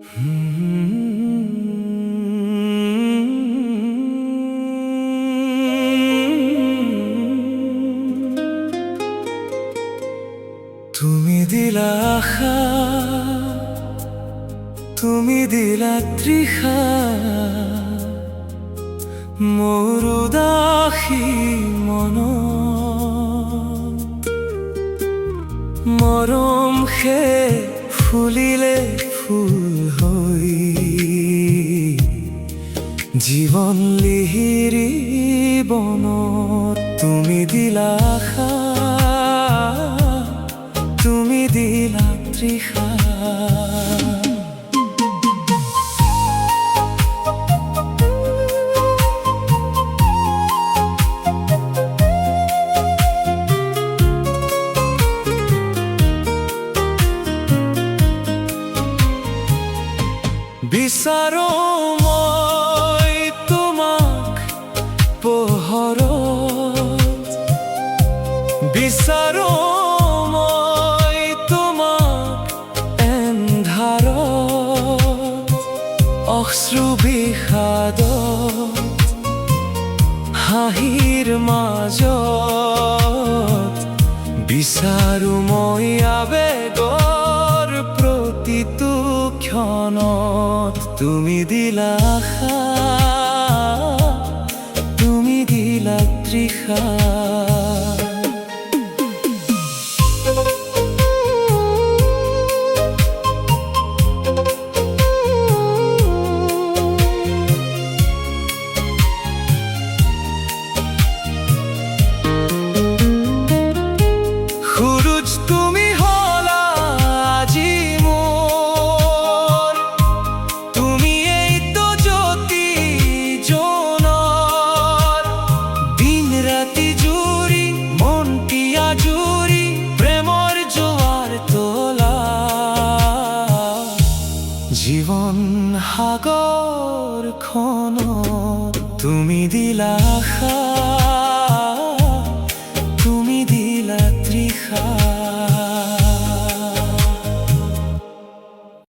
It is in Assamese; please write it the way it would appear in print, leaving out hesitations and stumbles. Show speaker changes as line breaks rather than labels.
তুমি দিলা আশা, তুমি দিলা তৃষা, মোৰ উদাসী মনত মৰম সে ফুলিলে ফুল হৈ জীৱন লিহিৰি বনত। তুমি দিলা আশা, তুমি দিলা তৃষা। বিচাৰো মই তোমাক পোহৰত, বিচাৰো মই তোমাক এন্ধাৰত, অশ্ৰু বিষাদত হাঁহিৰ মাজত। বিচাৰো মই আবেগৰ প্ৰতিটো ক্ষণত। তুমি দিলা আশা, তুমি দিলা তৃষা। সূৰুজ তুমি হলা আজি মোৰ, তুমি এইতো জ্যোতি জোনৰ। দিন ৰাতি জুৰি মনটি আজুৰি প্ৰেমৰ জোৱাৰ তোলা। জীৱন সাগৰখনত তুমি দিলা আশা,